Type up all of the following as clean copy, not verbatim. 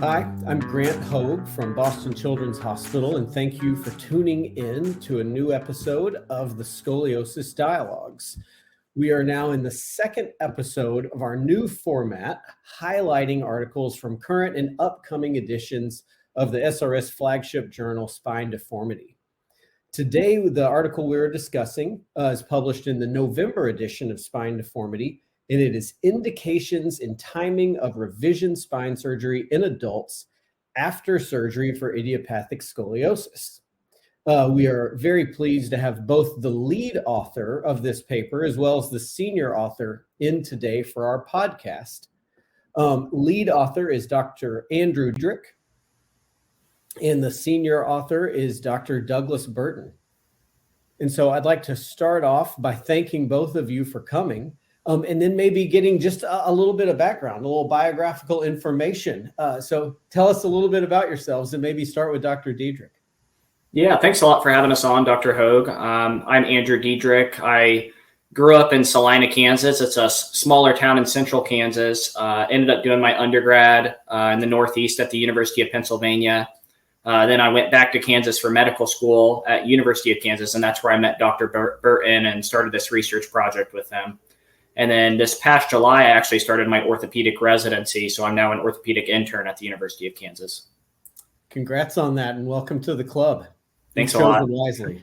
Hi, I'm Grant Hogue from Boston Children's Hospital, and thank you for tuning in to a new episode of the Scoliosis Dialogues. We are now in the second episode of our new format, highlighting articles from current and upcoming editions of the SRS flagship journal, Spine Deformity. Today, the article we're discussing is published in the November edition of Spine Deformity, and it is Indications and Timing of Revision Spine Surgery in Adults After Surgery for Idiopathic Scoliosis. We are very pleased to have both the lead author of this paper as well as the senior author in today for our podcast. Lead author is Dr. Andrew Diederich, and the senior author is Dr. Douglas Burton. And so I'd like to start off by thanking both of you for coming. And then maybe getting just a little bit of background, a little biographical information. So tell us a little bit about yourselves and maybe start with Dr. Diederich. Yeah, thanks a lot for having us on, Dr. Hogue. I'm Andrew Diederich. I grew up in Salina, Kansas. It's a smaller town in central Kansas. Ended up doing my undergrad in the Northeast at the University of Pennsylvania. Then I went back to Kansas for medical school at University of Kansas, and that's where I met Dr. Burton and started this research project with him. And then this past July, I actually started my orthopedic residency. So I'm now an orthopedic intern at the University of Kansas. Congrats on that and welcome to the club. Thanks a lot. Wisely.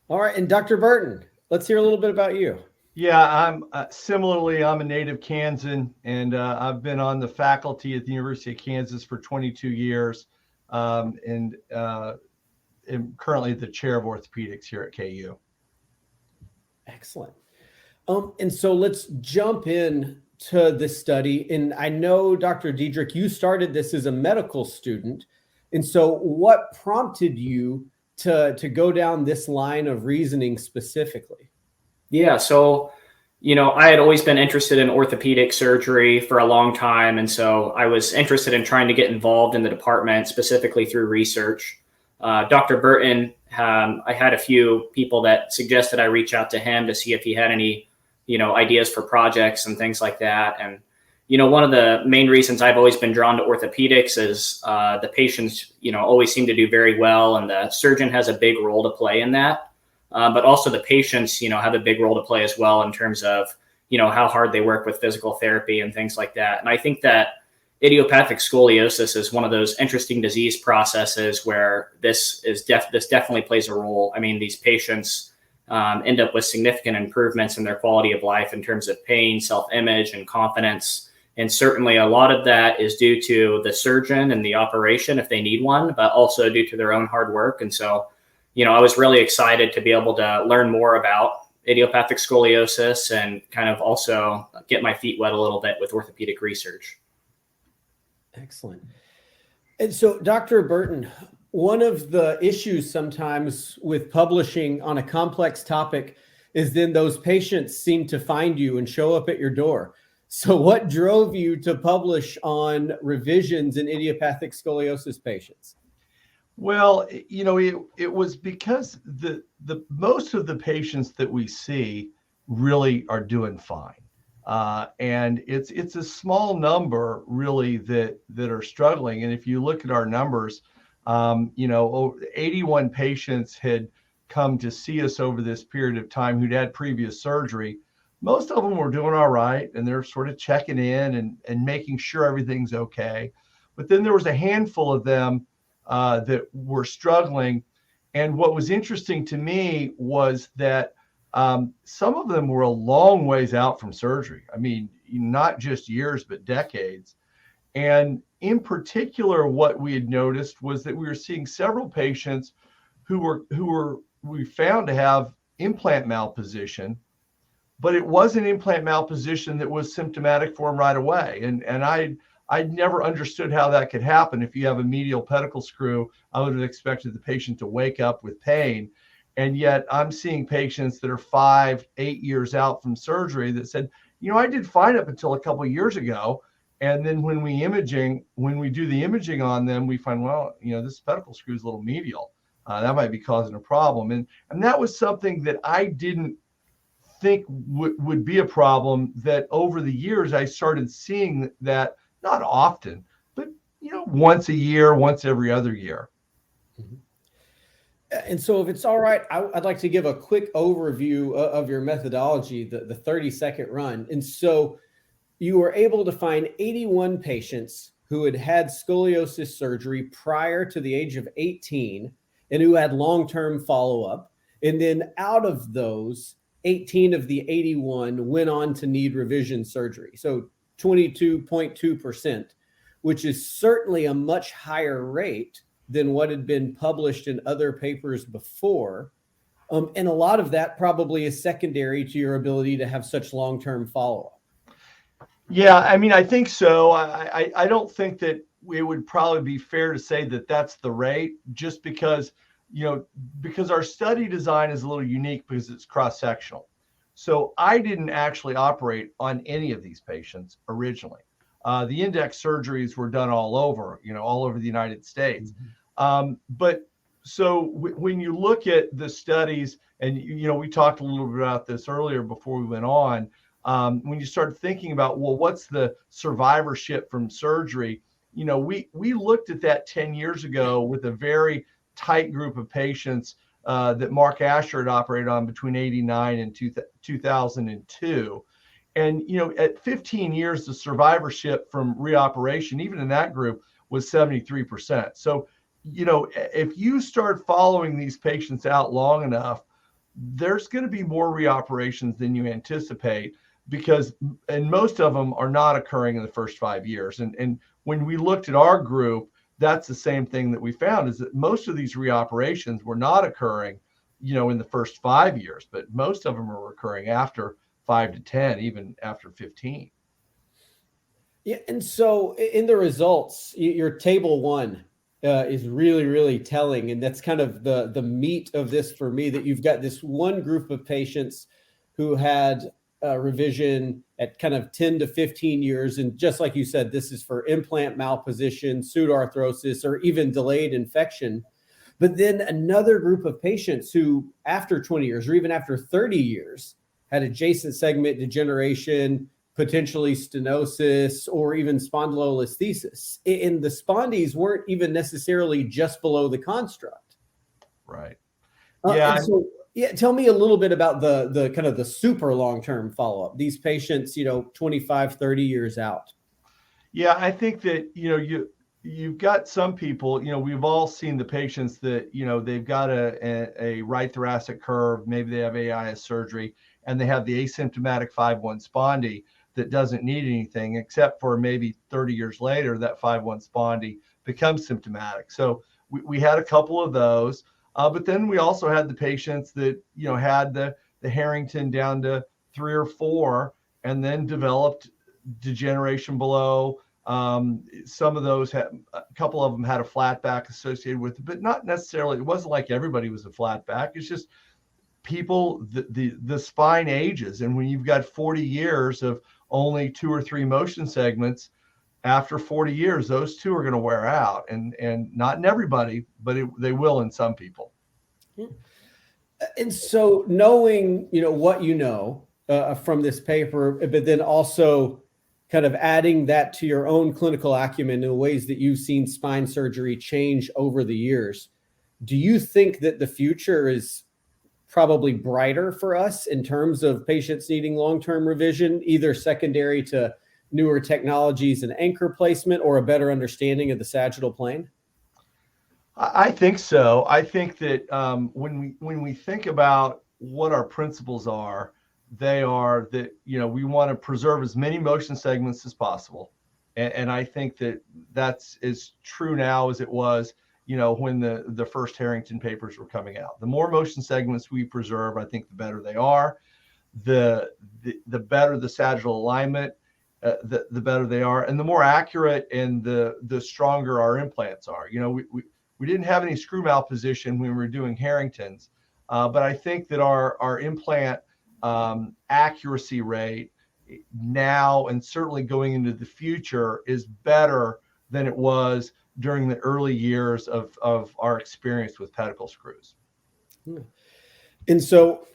All right. And Dr. Burton, let's hear a little bit about you. Yeah, I'm I'm a native Kansan, and I've been on the faculty at the University of Kansas for 22 years and am currently the chair of orthopedics here at KU. Excellent. And so let's jump in to this study. And I know, Dr. Diederich, you started this as a medical student. And so what prompted you to go down this line of reasoning specifically? Yeah, so, I had always been interested in orthopedic surgery for a long time. And so I was interested in trying to get involved in the department, specifically through research. Dr. Burton, I had a few people that suggested I reach out to him to see if he had any, ideas for projects and things like that. And, one of the main reasons I've always been drawn to orthopedics is the patients, always seem to do very well. And the surgeon has a big role to play in that. But also the patients, have a big role to play as well in terms of, how hard they work with physical therapy and things like that. And I think that idiopathic scoliosis is one of those interesting disease processes where this definitely plays a role. I mean, these patients end up with significant improvements in their quality of life in terms of pain, self-image, and confidence. And certainly a lot of that is due to the surgeon and the operation if they need one, but also due to their own hard work. And so, I was really excited to be able to learn more about idiopathic scoliosis and kind of also get my feet wet a little bit with orthopedic research. Excellent. And so, Dr. Burton, one of the issues sometimes with publishing on a complex topic is then those patients seem to find you and show up at your door. So what drove you to publish on revisions in idiopathic scoliosis patients? Well, it was because the most of the patients that we see really are doing fine. And it's a small number really that are struggling. And if you look at our numbers, 81 patients had come to see us over this period of time who'd had previous surgery. Most of them were doing all right, and they're sort of checking in and making sure everything's okay. But then there was a handful of them that were struggling. And what was interesting to me was that some of them were a long ways out from surgery. I mean, not just years, but decades. And in particular, what we had noticed was that we were seeing several patients who we found to have implant malposition, but it was an implant malposition that was symptomatic for them right away. And I'd never understood how that could happen. If you have a medial pedicle screw, I would have expected the patient to wake up with pain. And yet I'm seeing patients that are 5-8 years out from surgery that said, I did fine up until a couple of years ago. And then when we do the imaging on them, we find, this pedicle screw is a little medial. That might be causing a problem. And that was something that I didn't think would be a problem, that over the years I started seeing that not often, but once a year, once every other year. Mhm. And so if it's all right, I'd like to give a quick overview of your methodology, the 30-second run. And so you were able to find 81 patients who had had scoliosis surgery prior to the age of 18 and who had long-term follow-up. And then out of those, 18 of the 81 went on to need revision surgery. So 22.2%, which is certainly a much higher rate than what had been published in other papers before. And a lot of that probably is secondary to your ability to have such long-term follow-up. Yeah, I mean, I think so. I don't think that it would probably be fair to say that that's the rate, just because, because our study design is a little unique because it's cross-sectional. So I didn't actually operate on any of these patients originally. The index surgeries were done all over the United States. But so when you look at the studies, and, we talked a little bit about this earlier before we went on, when you start thinking about, well, what's the survivorship from surgery? We looked at that 10 years ago with a very tight group of patients that Mark Asher had operated on between 89 and 2002. And, at 15 years, the survivorship from reoperation, even in that group, was 73%. So, if you start following these patients out long enough, there's going to be more reoperations than you anticipate, and most of them are not occurring in the first 5 years. And when we looked at our group, that's the same thing that we found, is that most of these reoperations were not occurring, in the first 5 years, but most of them are occurring after 5 to 10, even after 15. Yeah, and so in the results, your table one is really, really telling, and that's kind of the meat of this for me. That you've got this one group of patients who had revision at kind of 10 to 15 years, and just like you said, this is for implant malposition, pseudoarthrosis, or even delayed infection. But then another group of patients who, after 20 years or even after 30 years, had adjacent segment degeneration, potentially stenosis, or even spondylolisthesis. And the spondies weren't even necessarily just below the construct. Right. Yeah. Tell me a little bit about the kind of the super long-term follow-up. These patients, 25, 30 years out. Yeah, I think that, you've got some people, we've all seen the patients that, they've got a right thoracic curve, maybe they have AIS surgery, and they have the asymptomatic 5-1 spondy that doesn't need anything, except for maybe 30 years later, that 5-1 spondy becomes symptomatic. So we had a couple of those, but then we also had the patients that, had the Harrington down to 3 or 4, and then developed degeneration below. Some of those a couple of them had a flat back associated with it, but not necessarily. It wasn't like everybody was a flat back. It's just people, the spine ages, and when you've got 40 years of only 2 or 3 motion segments, after 40 years, those 2 are going to wear out, and not in everybody, but they will in some people. And so, knowing what from this paper, but then also kind of adding that to your own clinical acumen in ways that you've seen spine surgery change over the years, do you think that the future is probably brighter for us in terms of patients needing long-term revision, either secondary to newer technologies and anchor placement, or a better understanding of the sagittal plane? I think so. I think that when we think about what our principles are, they are that, we want to preserve as many motion segments as possible. And I think that that's as true now as it was, when the first Harrington papers were coming out. The more motion segments we preserve, I think the better they are. The better the sagittal alignment, the better they are, and the more accurate and the stronger our implants are. We didn't have any screw malposition when we were doing Harringtons, but I think that our implant accuracy rate now, and certainly going into the future, is better than it was during the early years of our experience with pedicle screws. And so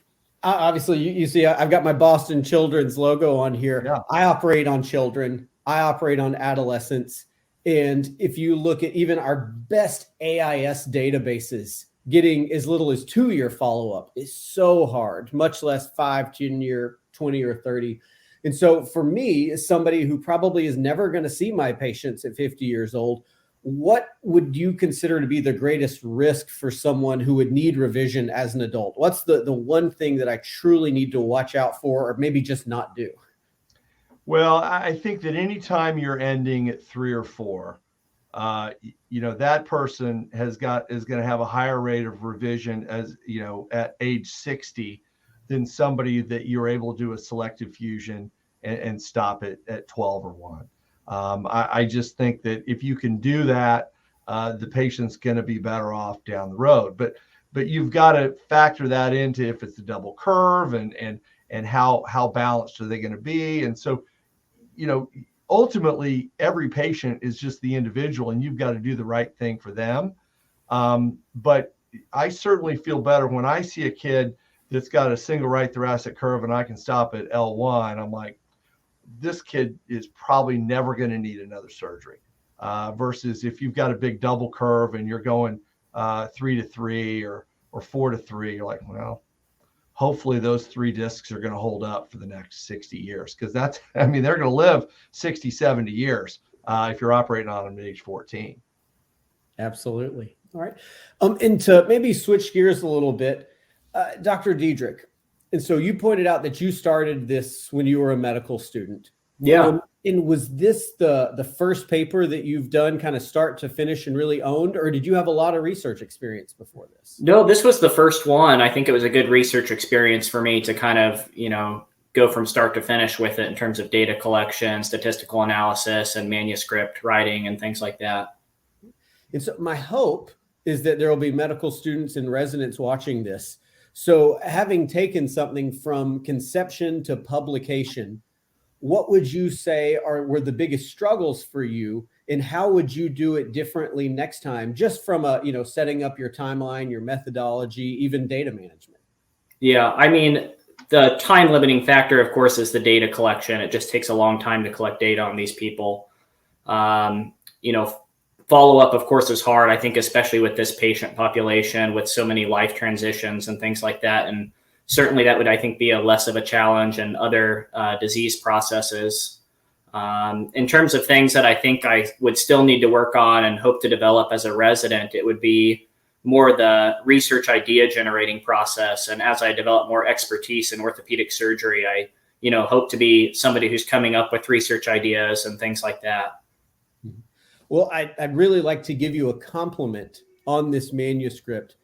Obviously, you see, I've got my Boston Children's logo on here. Yeah. I operate on children. I operate on adolescents. And if you look at even our best AIS databases, getting as little as 2-year follow-up is so hard, much less 5, 10-year, 20 or 30. And so for me, as somebody who probably is never going to see my patients at 50 years old, what would you consider to be the greatest risk for someone who would need revision as an adult? What's the one thing that I truly need to watch out for, or maybe just not do? Well, I think that anytime you're ending at 3 or 4, that person is going to have a higher rate of revision at age 60 than somebody that you're able to do a selective fusion and stop it at 12 or 1. I just think that if you can do that, the patient's going to be better off down the road. But you've got to factor that into if it's a double curve and how balanced are they going to be. And so, ultimately, every patient is just the individual, and you've got to do the right thing for them. But I certainly feel better when I see a kid that's got a single right thoracic curve and I can stop at L1. I'm like, this kid is probably never going to need another surgery. Versus if you've got a big double curve and you're going 3 to 3 or 4 to 3, you're like, well, hopefully those 3 discs are going to hold up for the next 60 years. Because they're going to live 60, 70 years if you're operating on them at age 14. Absolutely. All right. And to maybe switch gears a little bit, Dr. Diederich, and so you pointed out that you started this when you were a medical student. Yeah. And was this the first paper that you've done kind of start to finish and really owned, or did you have a lot of research experience before this? No, this was the first one. I think it was a good research experience for me to kind of, go from start to finish with it in terms of data collection, statistical analysis, and manuscript writing and things like that. And so my hope is that there will be medical students and residents watching this. So having taken something from conception to publication, what would you say were the biggest struggles for you, and how would you do it differently next time, just from setting up your timeline, your methodology, even data management? Yeah, I mean, the time limiting factor, of course, is the data collection. It just takes a long time to collect data on these people. Follow-up, of course, is hard, I think, especially with this patient population with so many life transitions and things like that. And certainly that would, I think, be a less of a challenge in other disease processes. In terms of things that I think I would still need to work on and hope to develop as a resident, it would be more the research idea generating process. And as I develop more expertise in orthopedic surgery, I hope to be somebody who's coming up with research ideas and things like that. Well, I'd really like to give you a compliment on this manuscript,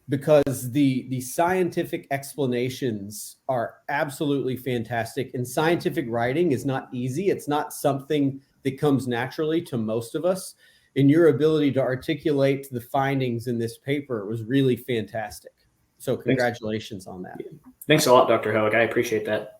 because the scientific explanations are absolutely fantastic. And scientific writing is not easy. It's not something that comes naturally to most of us. And your ability to articulate the findings in this paper was really fantastic. So congratulations on that. Thanks a lot, Dr. Hogue. I appreciate that.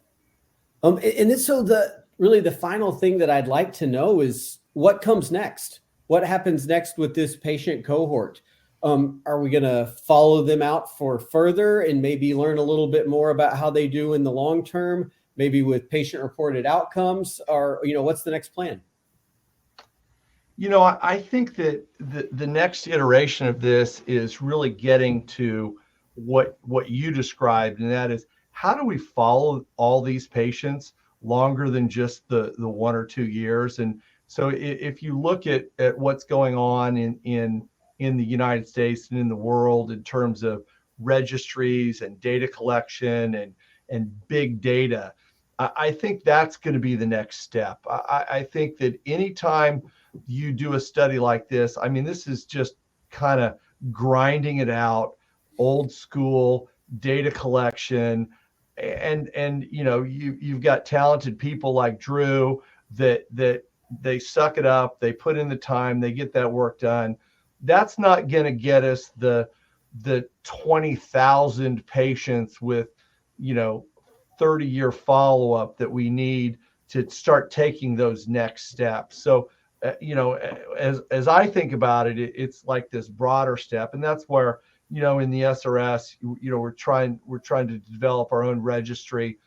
And then so the final thing that I'd like to know is what comes next? What happens next with this patient cohort? Are we going to follow them out for further and maybe learn a little bit more about how they do in the long term, maybe with patient reported outcomes, or, what's the next plan? I think that the next iteration of this is really getting to what you described, and that is, how do we follow all these patients longer than just the 1 or 2 years? And so if you look at what's going on in the United States and in the world in terms of registries and data collection and big data, I think that's going to be the next step. I think that anytime you do a study like this, this is just kind of grinding it out, old school data collection. And you've got talented people like Drew that they suck it up, they put in the time, they get that work done. That's not going to get us the 20,000 patients with 30-year follow-up that we need to start taking those next steps. So as I think about it, it's like this broader step, and that's where in the SRS, we're trying to develop our own registry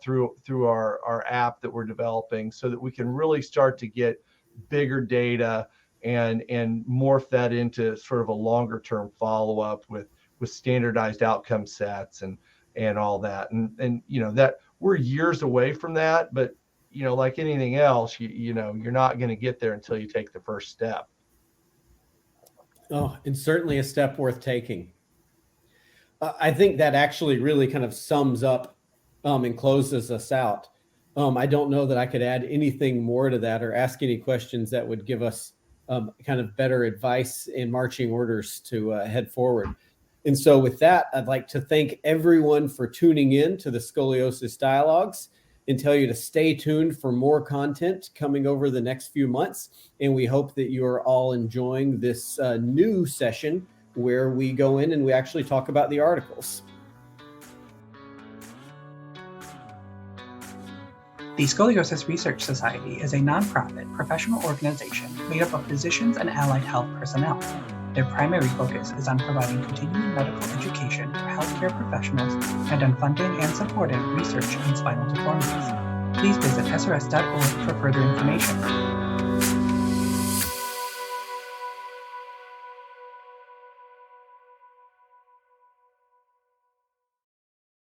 through our app that we're developing, so that we can really start to get bigger data and morph that into sort of a longer term follow-up with standardized outcome sets and all that. And that we're years away from that, but like anything else, you're not going to get there until you take the first step. Oh, and certainly a step worth taking. I think that actually really kind of sums up and closes us out. I don't know that I could add anything more to that or ask any questions that would give us kind of better advice and marching orders to head forward. And so with that, I'd like to thank everyone for tuning in to the Scoliosis Dialogues and tell you to stay tuned for more content coming over the next few months. And we hope that you are all enjoying this new session where we go in and we actually talk about the articles. The Scoliosis Research Society is a nonprofit professional organization made up of physicians and allied health personnel. Their primary focus is on providing continuing medical education for healthcare professionals and on funding and supporting research in spinal deformities. Please visit srs.org for further information.